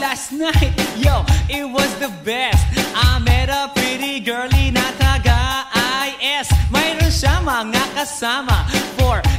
last night, yo, it was the best. I met a pretty girlie na taga-IS. Mayroon siya mga kasama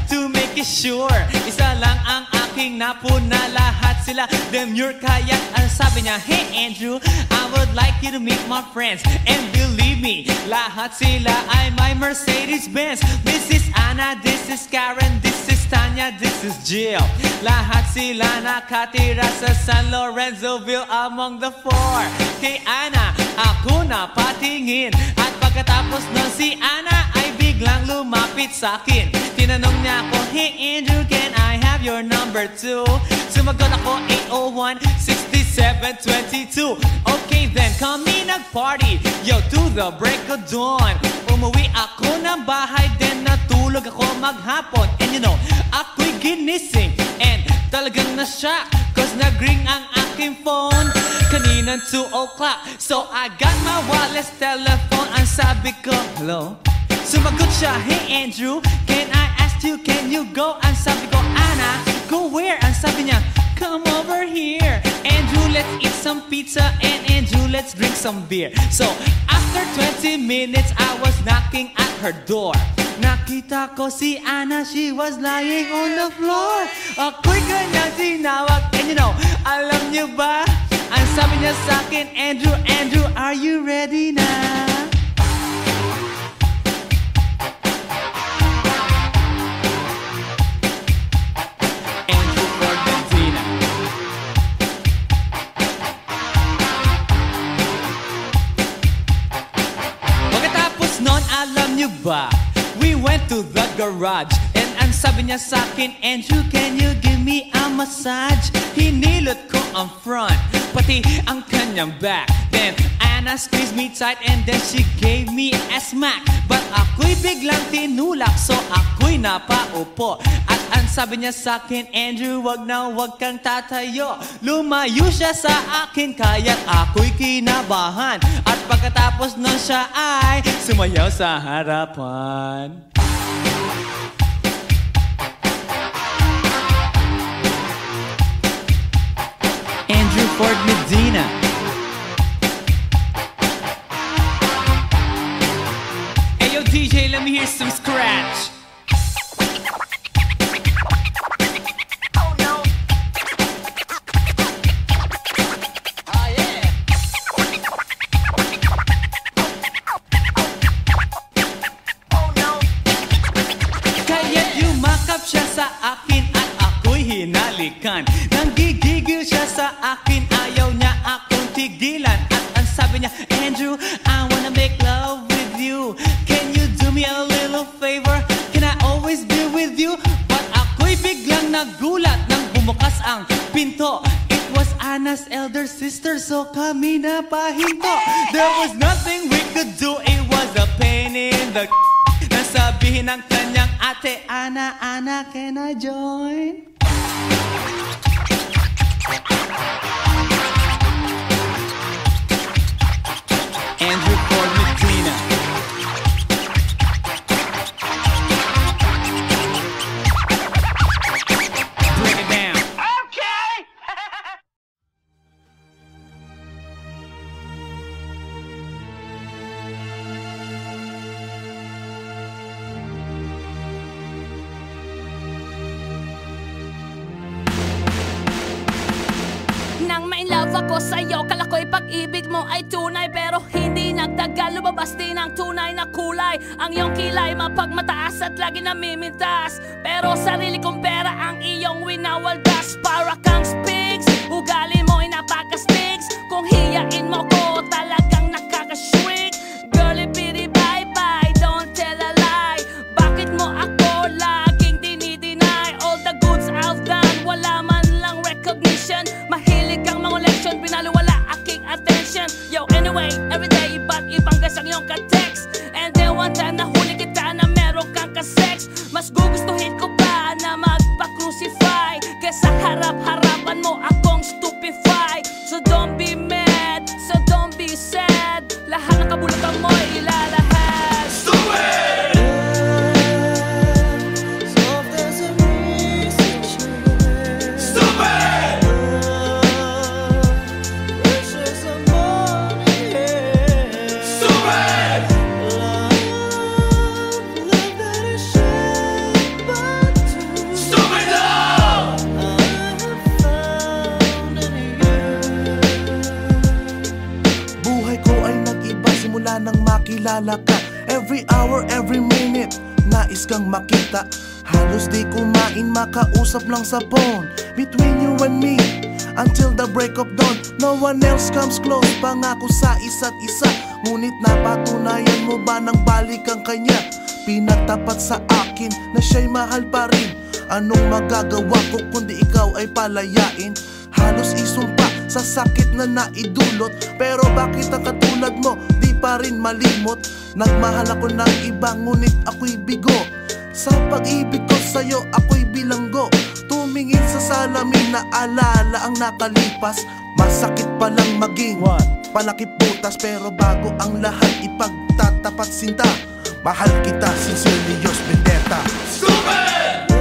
to make it sure. Isa lang ang aking napuna, lahat sila demure. Kaya ang sabi niya, hey Andrew, I would like you to meet my friends. And believe me, lahat sila ay my Mercedes-Benz. This is Anna, this is Karen, this is Tanya, this is Jill. Lahat sila nakatira sa San Lorenzoville among the four. Kay Anna, ako na patingin. At pagkatapos ng si Anna ay biglang lumapit sa akin. Tinanong niya ako, hey Andrew, can I have your number too? Sumagot ako, 801-6722. Okay then, kami nag-party, yo, to the break of dawn. Umuwi ako ng bahay, then natulog ako maghapon. And you know, ako'y ginising, and talagang na-shock, cause nag-ring ang aking phone kaninang 2 o'clock. So I got my wireless telephone, ang sabi ko, hello? Sumagot siya, hey Andrew, can I ask you, can you go? Ang sabi ko, Anna, go where? Ang sabi niya, come over here. Andrew, let's eat some pizza, and Andrew, let's drink some beer. So after 20 minutes, I was knocking at her door. Nakita ko si Anna, she was lying on the floor. Ako'y kanyang tinawag, and you know, alam niyo ba? Ang sabi niya sa akin, Andrew, Andrew, are you ready na? Alam niyo ba, we went to the garage, and ang sabi niya sa akin, Andrew, can you give me a massage? Hinilot ko ang front, pati ang kanyang back. Then Anna squeezed me tight, and then she gave me a smack. But ako'y biglang tinulak, so ako'y napaupo. At ang sabi niya sa akin, Andrew, wag na wag kang tatayo. Lumayo siya sa akin, kaya't ako'y kinabahan. At pagkatapos nun siya ay sumayaw sa harapan. Andrew Ford Medina. Hey yo DJ, let me hear some scratch. Siya sa akin at ako'y hinalikan. Nanggigigil siya sa akin, ayaw niya akong tigilan. At ang sabi niya, Andrew, I wanna make love with you. Can you do me a little favor? Can I always be with you? But ako'y biglang nagulat nang bumukas ang pinto. It was Anna's elder sister, so kami na pahinto. There was nothing we could do, it was a pain in the nasabihin ng kanyang ate, Anna, Anna, can I join? Andrew Ford Medina. Break it down. Okay! Nang ma-inlove ako sa'yo, kala ko'y pag-ibig mo ay tunay. Pero hindi nagtagal, lumabas din ang tunay na kulay. Ang iyong kilay mapagmataas at lagi namimintas. Pero sarili kong pera ang iyong winawaldas. Para kang spigs, ugali mo'y napaka-stigs. Kung hiyain mo ko, talagang nakaka-shrink. Girlie, pity, bye-bye, don't tell a lie. Bakit mo ako laging dinideny? All the goods I've done, wala man lang recognition. Mahilig kang mangoleksyon, pinaliwala aking attention. Yo, anyway, everyday, ba't ibang gas ang iyong ka-text? And then one time nahuli kita na meron kang ka-sex. Mas gugustuhin ko ba na magpa-crucify kesa harap-harapan mo akong stupefy? So don't be mad, so makilala ka. Every hour, every minute, nais kang makita. Halos di kumain, makausap lang sa phone. Between you and me, until the break of dawn. No one else comes close, pangako sa isa't isa. Ngunit napatunayan mo ba nang balik ang kanya? Pinagtapat sa akin na siya'y mahal pa rin. Anong magagawa ko kundi ikaw ay palayain? Halos isumpa sa sakit na naidulot. Pero bakit ang katulad mo di pa rin malimot? Nagmahal ako ng iba ngunit ako'y bigo. Sa pag-ibig ko sa'yo ako'y bilanggo. Tumingin sa salamin na alala ang nakalipas. Masakit palang maging palakip butas. Pero bago ang lahat ipagtatapat sinta. Mahal kita, sincerely yours, Vendetta. Stupid!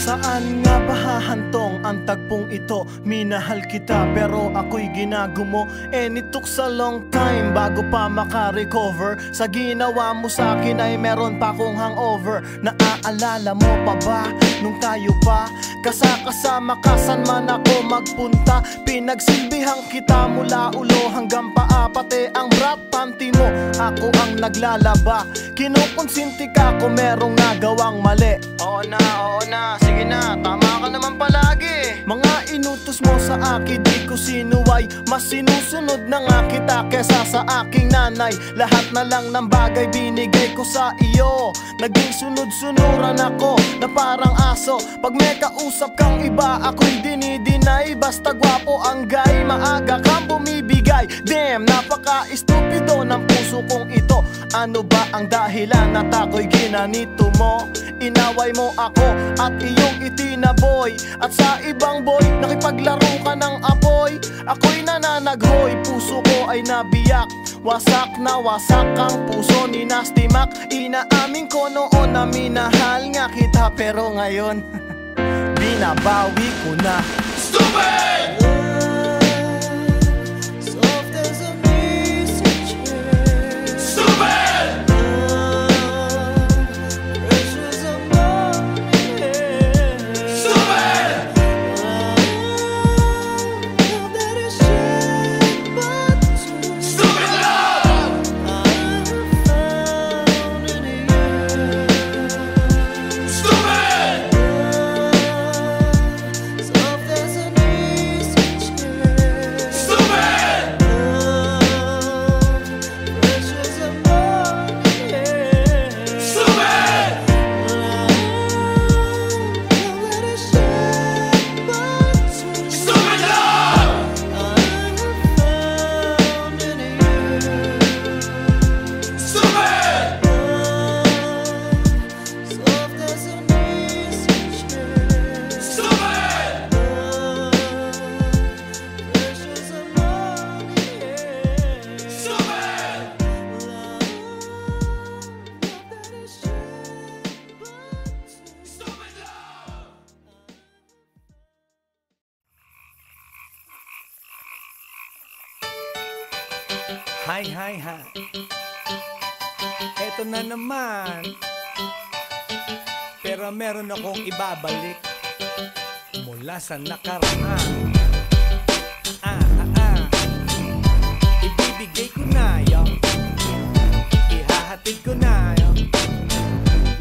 Saan nga ba hahantong ang tagpong ito? Minahal kita pero ako'y ginagumo. And it took a long time bago pa makarecover. Sa ginawa mo sa akin ay meron pa akong hangover. Naaalala mo pa ba nung tayo pa kasama ka saan man ako magpunta? Pinagsilbihan kita mula ulo hanggang paa. Pati ang bra panty mo ako ang naglalaba. Kinukonsinti ka kung merong nagawang mali. Oo na, sige na, tama ka naman palagi. Mga inutos mo sa akin, di ko sinuway. Mas sinusunod na nga kita kesa sa aking nanay. Lahat na lang ng bagay binigay ko sa iyo. Naging sunod-sunuran ako na parang aso. Pag may kausap kang iba, ako'y dinidinay. Basta gwapo ang guy, maaga kang bumibigay. Damn, napaka-estupido ng puso kong ito. Ano ba ang dahilan at ako'y ginanito mo? Inaway mo ako at iyong itinaboy. At sa ibang boy, nakipaglaro ka ng apoy. Ako'y nananaghoy, puso ko ay nabiyak. Wasak na wasak ang puso ni Nasty Mac. Inaamin ko noon na minahal nga kita. Pero ngayon, binabawi ko na. Stupid! Hi. Eto na naman. Pero meron akong ibabalik mula sa nakaraan. Ibibigay ko na yun. Ihahatid ko na yun.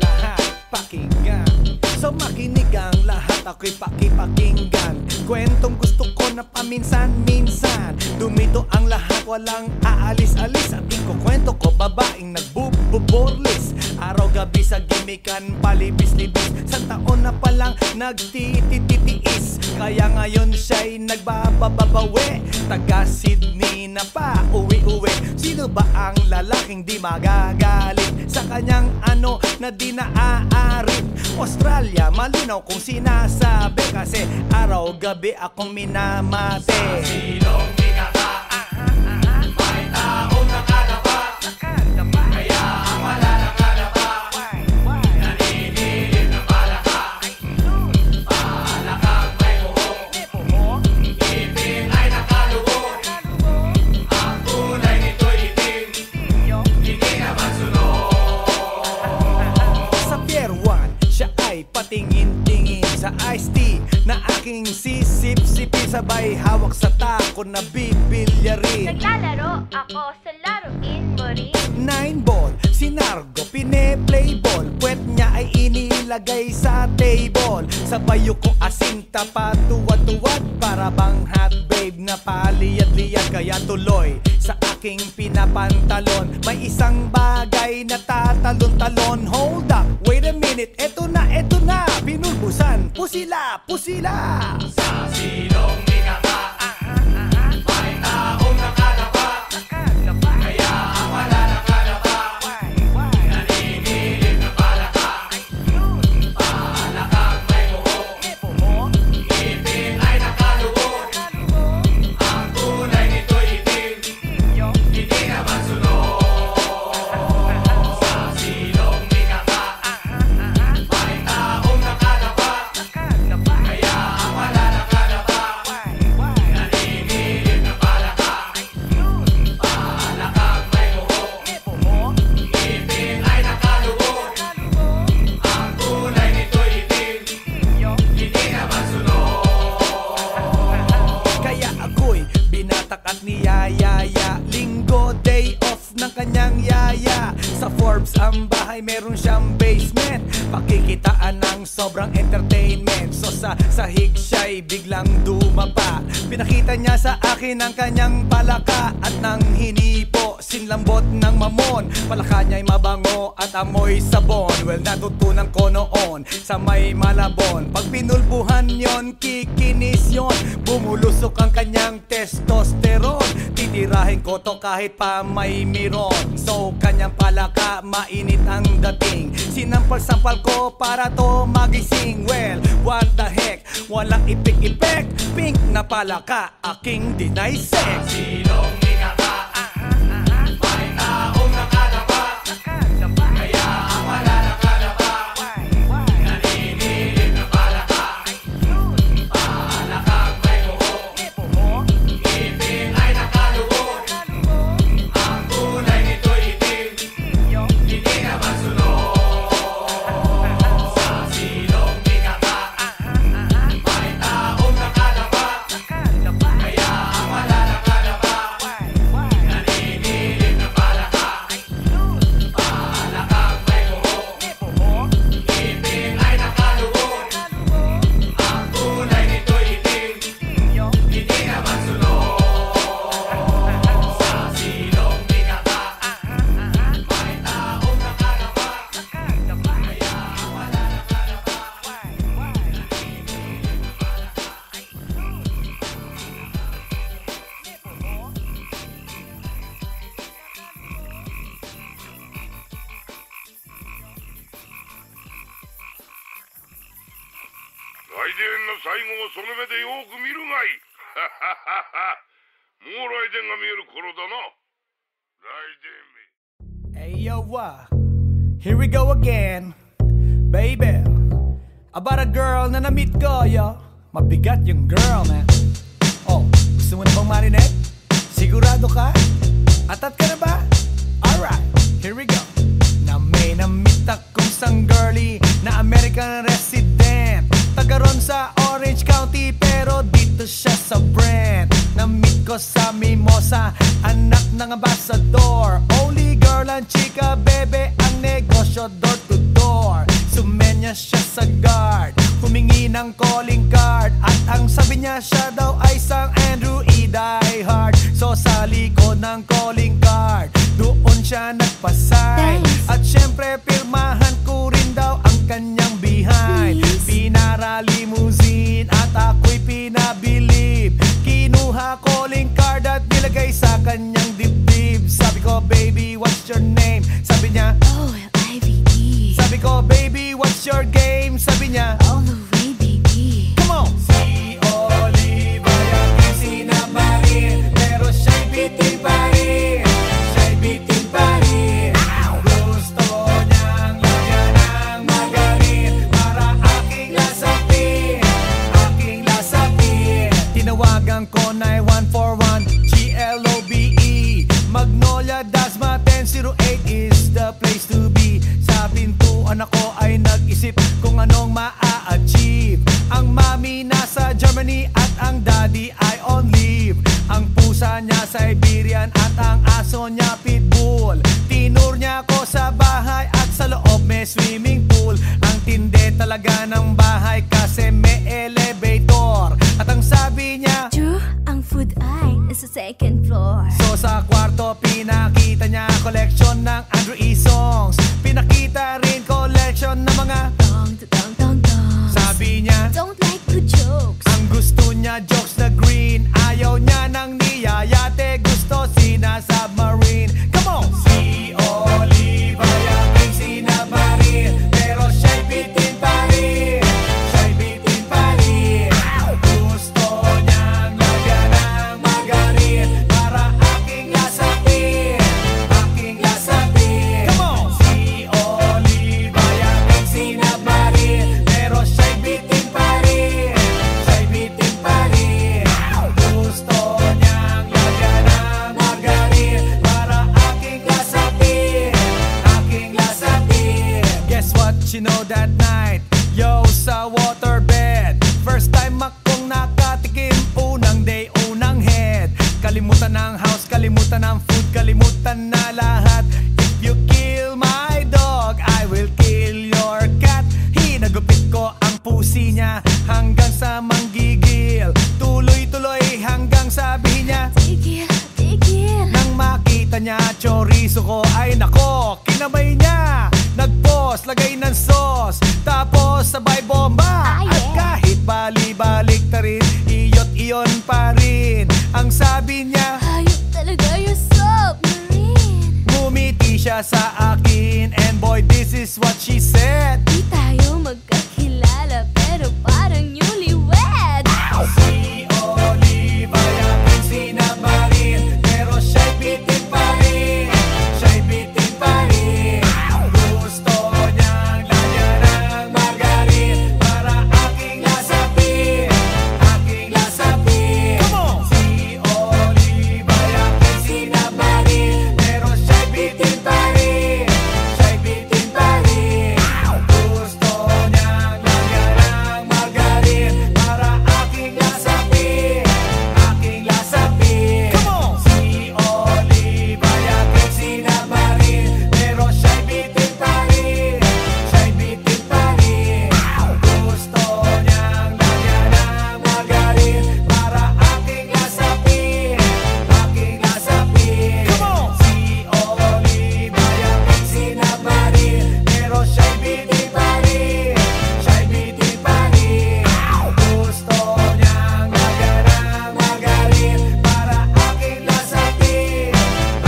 Lahat pakinggan. So makinig ang lahat, ako'y pakipakinggan. Kwentong gusto ko na paminsan-minsan. Dumito ang lahat, walang aalis-alis. At ikukwento ko, babaeng nagbuborlis. Araw-gabi sa gimikan, palibis-libis. Sa taon na palang nagtititiis. Kaya ngayon siya'y nagbababawi. Taga Sydney na pa, uwi-uwi. Sino ba ang lalaking di magagalit sa kanyang ano na di naaarit? Australia, malinaw kung sinasabi. Kasi araw-gabi akong minamate. Sa silong binaka, may taong nakadapa. Kaya ang wala nakadapa, naninilig na palaka. sabay hawak sa tako na bibilyarin. Naglalaro ako sa laruin mo rin. 9 ball, si Nargo pine-play ball. Puwet niya ay inilagay sa table. Sabay ko asinta patuwad-tuwad, para bang hot babe na paliyad-liyad. Kaya tuloy sa aking pinapantalon, may isang bagay na tatalon-talon. Hold up, wait a minute, eto na, pinulbusan, pusila, pusila. Sa silong ikaka, may taong nakalapa, kaya ang wala nakalapa, nanginginig na palaka. Palakang may buhok, ngipin ay nakalubog, ang kulay nito'y itim, hindi naman sunog. Sa silong ikaka, may taong nakalapa, kaya ang wala nakalapa, nanginginig na palaka. Palakang may buhok, ngipin ay nakalubog, ang kulay nito'y itim, hindi naman sunog. Kaya ako'y binatak at niyayaya, linggo day off ng kanyang yaya. Sa Forbes ang bahay meron siyang basement, pakikitaan ng sobrang entertainment. So sa sahig siya'y biglang dumapa, pinakita niya sa akin ang kanyang palaka. At nang hinipo, sinlambot ng mamon, palaka niya'y mabango at amoy sabon. Well, natutunan ko noon sa may Malabon, pag pinulbuhan yon, kikinis yon, bumulusok ang kanyang testosterone. Titirahin ko to kahit pa may miron. So kanyang palaka, mainit ang dating, sinampal-sampal ko para to magising. Well, what the heck, walang ipik-ipek, pink na palaka, aking deny sex. Silong ikaka, may taong nakalapa, kaya ang wala nakalapa, nanginginig na palaka. Palakang may buhok, ngipin ay nakalubog, ang kulay nito'y itim, hindi naman sunog. Sa silong ikaka, may taong nakalapa, kaya ang wala nakalapa, nanginginig na palaka. Palakang may buhok, ngipin ay nakalubog, ang kulay nito'y itim, hindi naman sunog. Sa silong ikaka, may taong nakalapa, kaya ang wala nakalapa,来電の最後をその目でよく見るがいい。もう来電が見える頃だな。来電め。 Hey yo, here we go again, baby. About a girl na na-meet ko, yo. Mabigat yung girl, man. Oh, gusto mo na bang marinig? Sigurado ka? Atat ka na ba? Alright, here we go. Na may na-meet akong isang girly na American resident, taga ron sa Orange County, pero dito siya sa Brent. Na-meet ko sa Mimosa, anak ng ambassador. Only girl ang chika, bebe, ang negosyo door to door. Sumenya siya sa guard, humingi ng calling card, at ang sabi niya siya daw ay isang Andrew E. Diehard. So sa likod ng calling card, doon siya nagpasay. At syempre pirmahan ko rin daw ang kanyang behind. Pinara limousine at ako'y pinabilib. Kinuha calling card at nilagay sa kanyang dibdib. Sabi ko, baby, what's your name? Sabi niya, OLIVE. sabi ko, baby, what's your game? Sabi niya, All the way, baby. come on! Si Olive ay aking sinabahin, pero siya'y bitin pa rin. Siya'y bitin pa rin. Gusto niyang lagyan ng magarin para aking lasapin, aking lasapin. Tinawagan ko 9141 GLOBE. pusa niya Siberian at ang aso niya Pitbull. Tinur niya ako sa bahay at sa loob may swimming pool. Ang tindi talaga ng bahay kasi may elevator. At ang sabi niya, True, ang food ay nasa second floor. so sa kwarto pinakita niya collection ng Andrew E. songs. Pinakita rin collection ng mga Dong, dong, dong, dong. sabi niya, Don't like the jokes. ang gusto niya jokes na green. Ayaw niya ng niyayate, gusto sina-submarine. Come on! Si Oliva yaking sinabarin, pero siya'y bitin pa rin. Siya'y bitin pa rin. Gusto niyang lagyan ng margarin para aking lasapin. Aking lasapin. Come on! Si Oliva yaking sinabarin, pero siya'y bitin pa rin. Siya'y bitin pa rin. Gusto niyang lagyan ng margarin para aking lasapin. Aking lasapin. Guess what you know that night? Yo, sa waterbed, first time akong nakatikim. Unang day, unang head. Kalimutan ng house, kalimutan ng food, kalimutan na lahat. If you kill my dog, I will kill your cat. Hinagupit ko ang pusi niya hanggang sa manggigil. Tuloy-tuloy hanggang sabihin niya, Tigil, tigil. nang makita niya chorizo ko, ay nako, kinamay niya. Nagpos, lagay ng sauce, tapos sabay bomba. Ah, yeah. At kahit bali-balik ta rin, iyot iyon pa rin. Ang sabi niya, Hayop talaga yung submarine. ngumiti siya sa akin. And boy, this is what she said. Di tayo magkakilala pero parang newlywed. Si Oliva yaking sinabarin, pero siya'y bitin pa rin. Siya'y bitin pa rin. Gusto niyang lagyan ng margarin para aking lasapin. Aking lasapin. Come on! Si Oliva yaking sinabarin, pero siya'y bitin pa rin. Siya'y bitin pa rin. Gusto niyang lagyan ng margarin para aking lasapin. Aking lasapin. Come on! Si Oliva yaking sinabarin, pero siya'y bitin pa rin. Siya'y bitin pa rin. Gusto niyang lagyan ng margarin para aking lasapin. Aking lasapin. Come on! Si Oliva yaking sinabarin, pero siya'y bitin pa rin. Siya'y bitin pa rin. Gusto niyang lagyan ng margarin para aking lasapin.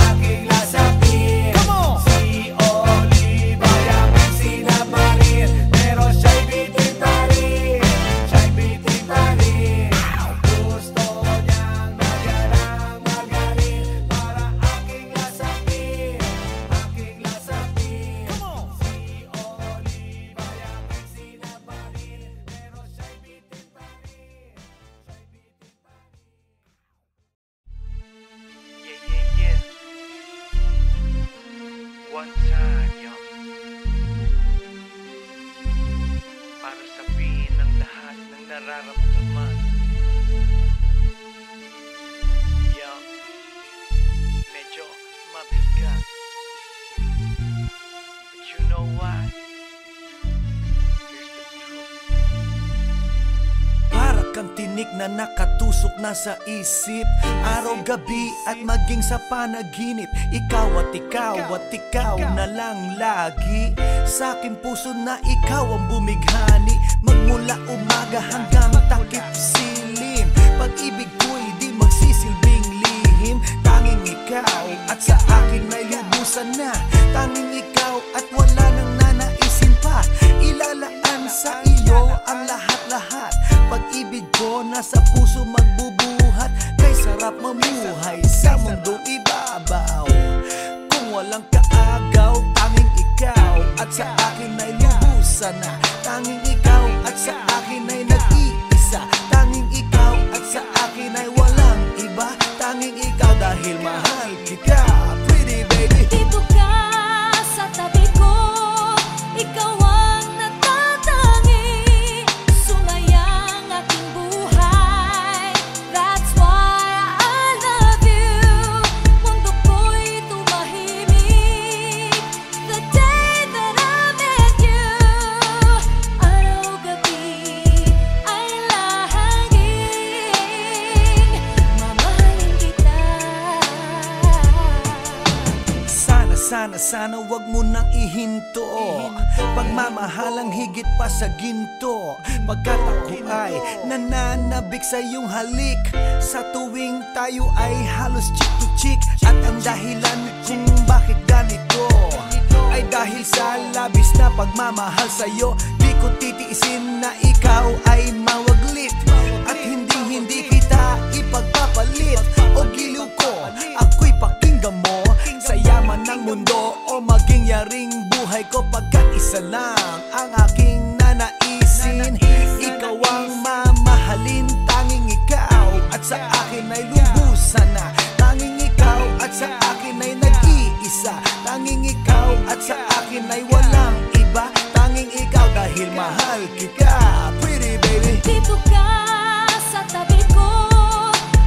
Aking lasapin. Come on! Si Oliva yaking sinabarin, pero siya'y bitin pa rin. Siya'y bitin pa rin. Gusto niyang lagyan ng margarin para aking lasapin. Aking lasapin. Come on! Si Oliva yaking sinabarin, pero siya'y bitin pa rin. Siya'y bitin pa rin. Yeah, yeah, yeah. One time, yo. Para sabihin ang lahat ng nararamdaman. Yo. Medyo mabigat. But you know what? Here's the truth. Para kang tinik na nakatusok na sa isip, araw-gabi at maging sa panaginip. Ikaw at ikaw na lang lagi. Sa aking puso na ikaw ang bumighani. Magmula umaga hanggang takip silim. Pag-ibig ko'y di magsisilbing lihim. Tanging ikaw at sa akin may lubusan na. Tanging ikaw at wala nang nanaisin pa. Ilalaan sa iyo ang lahat-lahat. Pag-ibig ko nasa puso magbubuhat. Kay sarap mamuhay sa mundong ibabaw. Kung walang kaagaw, tanging ikaw at sa akin ay lubusan na. Tanging ikaw at sa akin ay nag-iisa. Tanging ikaw at sa akin ay walang iba. Tanging ikaw dahil mahal kita. Pretty baby. Dito ka sa tabi ko, ikaw ang natatangi. Sumayang aking buhay. That's why I love you. Sana wag mo nang ihinto Pagmamahalang higit pa sa ginto Pagkat ako ay nananabik sa iyong halik Sa tuwing tayo ay halos chick to chick At ang dahilan kung bakit ganito ay dahil sa labis na pagmamahal sa'yo Di ko titiisin na ikaw ay mawaglit At hindi kita ipagpapalit O giliw ko, ako'y pakinggan mo Sa yaman ng mundo o maging yaring buhay ko Pagkat isa lang ang aking nanaisin Ikaw ang mamahalin, tanging ikaw At sa akin ay lubusan na Tanging ikaw at sa akin ay nag-iisa Tanging ikaw at sa akin ay walang iba Tanging ikaw dahil mahal kita Pretty baby Dito ka sa tabi ko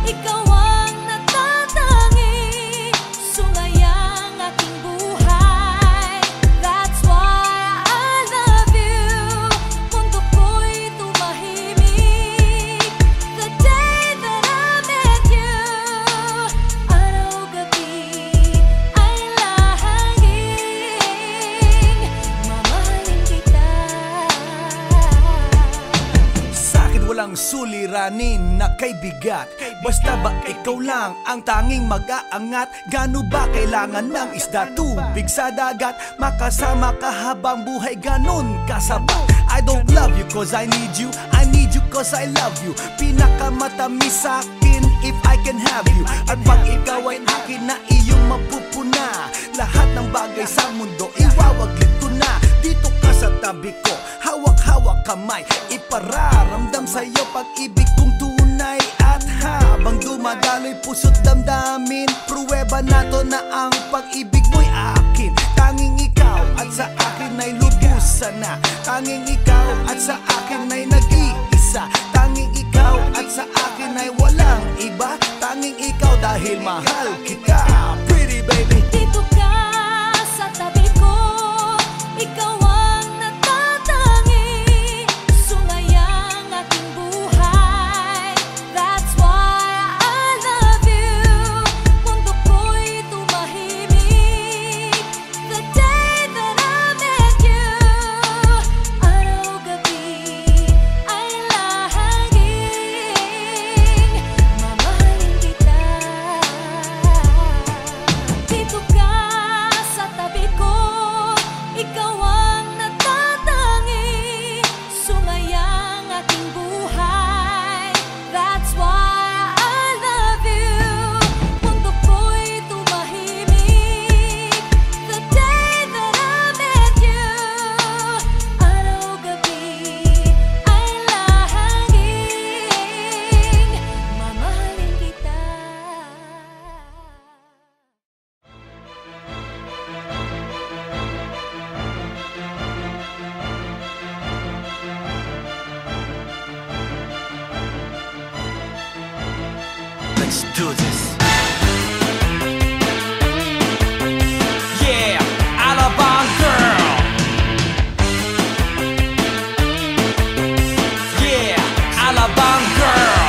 Ikaw ang natatangi Sungayang aking buhay That's why I love you Mundo ko'y tumahimik The day that I met you Araw-gabi ay lahangin Mamahalin kita Sa'kin walang suliranin na kay bigat Basta ba ikaw lang ang tanging mag-aangat Gano ba kailangan ng isda tubig sa dagat Makasama ka habang buhay ganon kasabat I don't love you cause I need you cause I love you Pinakamatamis sa'kin if I can have you At pag ikaw ay akin na iyong mapupuna Lahat ng bagay sa mundo iwawaglit ko na Dito ka sa tabi ko, hawak-hawak kamay Ipararamdam sa'yo pag-ibig kong tunay At habang dumadaloy puso't damdamin Pruweba na to na ang pag-ibig mo'y akin Tanging ikaw at sa akin ay lubusan na Tanging ikaw at sa akin ay nag-iisa Tanging ikaw at sa akin ay walang iba Tanging ikaw dahil mahal kita Pretty baby Dito ka sa tabi ko Ikaw ang natatangi Sungayang aking buhay That's why I love you Mundo ko'y tumahimik The day that I met you Araw-gabi ay lahangin Mamahalin kita Dito ka sa tabi ko Ikaw ang natatangi Sungayang aking buhay That's why I love you Mundo ko'y tumahimik The day that I met you Araw-gabi ay lahangin Mamahalin kita Let's do this Yeah, Alabang girl Yeah, Alabang girl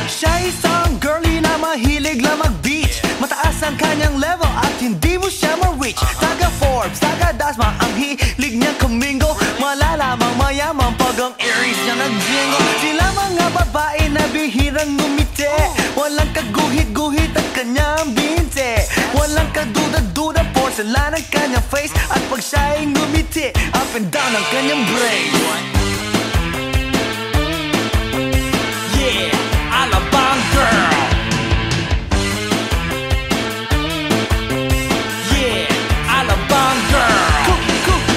Siya isang girlie na mahilig lang mag-beach Mataas ang kanyang level at hindi mo siya ma-reach Taga Forbes, taga Dasma ang hilig niyang kumingo Malalamang mayaman pag ang Aries niya nag-jingle Sila mga babae na bihirang ngumiti Walang kaguhit-guhit ang kanyang binte Walang kaduda-duda porcelain ang kanyang face At pag siya'y ngumiti, up and down ang kanyang brace Yeah, Alabang girl Yeah, Alabang girl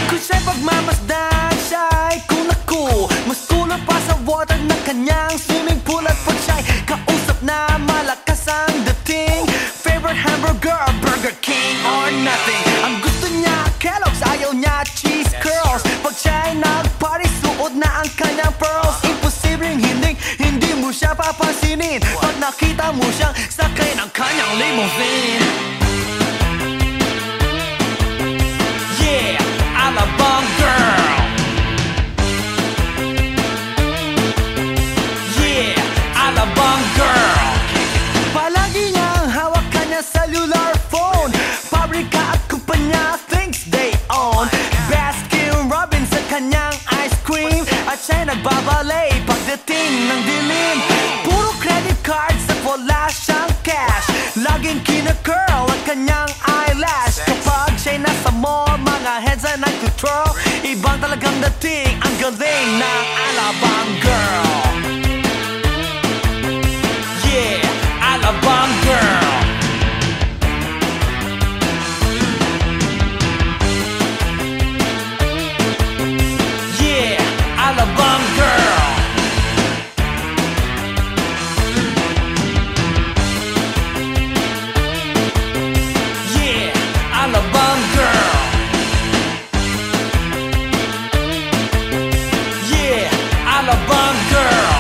Kung siya'y pagmamasdan, siya'y kunaku Mas kulot pa sa water ng kanyang swimming pool At pag siya'y kausap na malakas ang dating Favorite hamburger, Burger King or nothing Ang gusto niya Kellogg's, ayaw niya cheese curls Pag siya'y nag-party, suot na ang kanyang pearls Imposibleng hindi mo siya papansinin Pag nakita mo siyang sakay ng kanyang limousine Yeah, Alabang girl Yeah, Alabang girl Palagi niyang hawak kanya cellular phone Pabrika at kumpanya kina-curl ang kanyang eyelash. Kapag siya'y nasa mall, mga heads ay nag-control. Ibang talagang dating, ang galing ng Alabang girl. Yeah, Alabang girl. Yeah, Alabang girl. Alabang girl. Yeah, Alabang girl.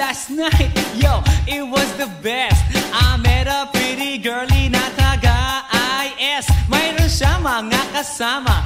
last night, yo, it was the best. I met a pretty girlie na taga-IS. Mayroon siya mga kasama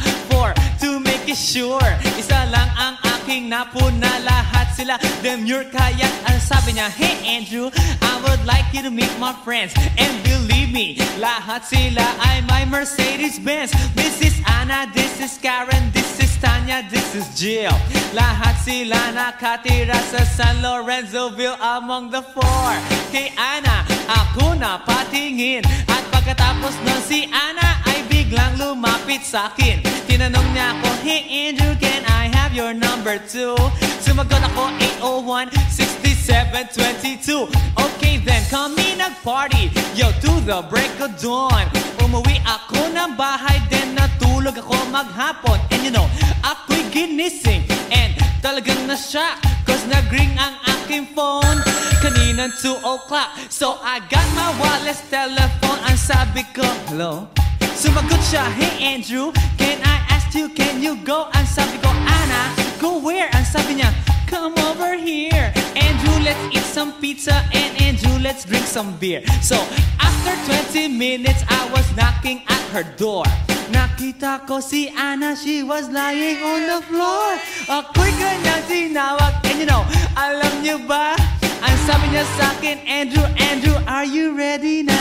to make it sure. Isa lang ang aking napuna, lahat sila demure. Kaya ang sabi niya, hey Andrew, I would like you to meet my friends. And believe me, lahat sila ay my Mercedes-Benz. This is Anna, this is Karen, this is Tanya, this is Jill. Lahat sila nakatira sa San Lorenzoville among the four. Kay Anna, ako na patingin. At pagkatapos nun si Anna ay biglang lumapit sa akin. Tinanong niya ako, hey Andrew, can I have your number too? Sumagot ako, 801-6722. Okay then, kami nag-party, yo, to the break of dawn. Umuwi ako ng bahay, then natulog ako maghapon. And you know, ako'y ginising. And talagang na-shock, cause nag-ring ang aking phone kaninang 2 o'clock. So I got my wireless telephone. Ang sabi ko, hello? Sumagot siya, hey Andrew, can I ask you, can you go? Ang sabi ko, Anna, go where? Ang sabi niya, come over here. Andrew, let's eat some pizza, and Andrew, let's drink some beer. So after 20 minutes, I was knocking at her door. Nakita ko si Anna, she was lying on the floor. Ako'y kanyang tinawag, and you know, alam niyo ba? Ang sabi niya sa akin, Andrew, Andrew, are you ready na?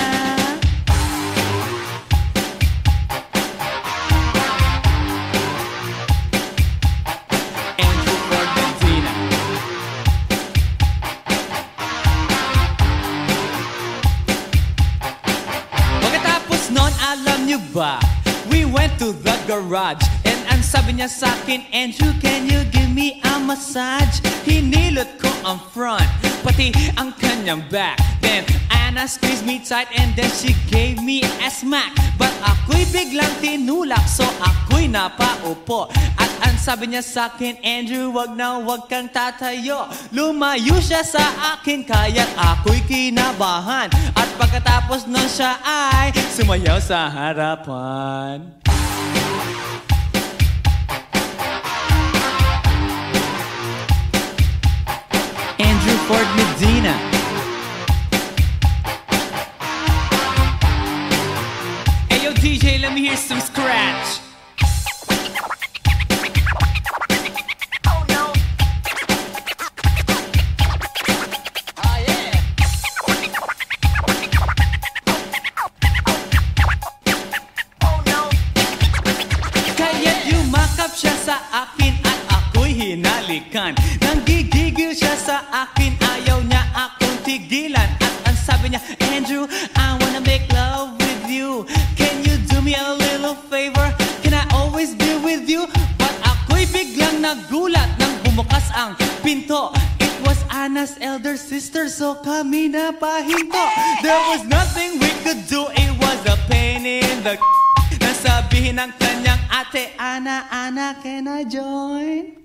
Andrew Ford Medina. Pagkatapos nun, alam niyo ba? We went to the garage, and ang sabi niya sa akin, Andrew, can you give me a massage? Hinilot ko ang front, pati ang kanyang back. Then Anna squeezed me tight, and then she gave me a smack. But ako'y biglang tinulak, so ako'y napaupo. At ang sabi niya sa akin, Andrew, wag na wag kang tatayo. Lumayo siya sa akin, kaya't ako'y kinabahan. At pagkatapos nun siya ay sumayaw sa harapan. Andrew Ford Medina. Hey yo DJ, let me hear some scratch. Oh no. Oh yeah. Oh no. Kaya't yumakap siya sa akin at ako'y hinalikan. Nanggigigil siya sa akin, ayaw niya akong tigilan. At ang sabi niya, Andrew, I wanna make love with you. Can you do me a little favor? Can I always be with you? But ako'y biglang nagulat nang bumukas ang pinto. It was Anna's elder sister, so kami na pahinto. There was nothing we could do, it was a pain in the nasabihin ng kanyang ate, Anna, Anna, can I join?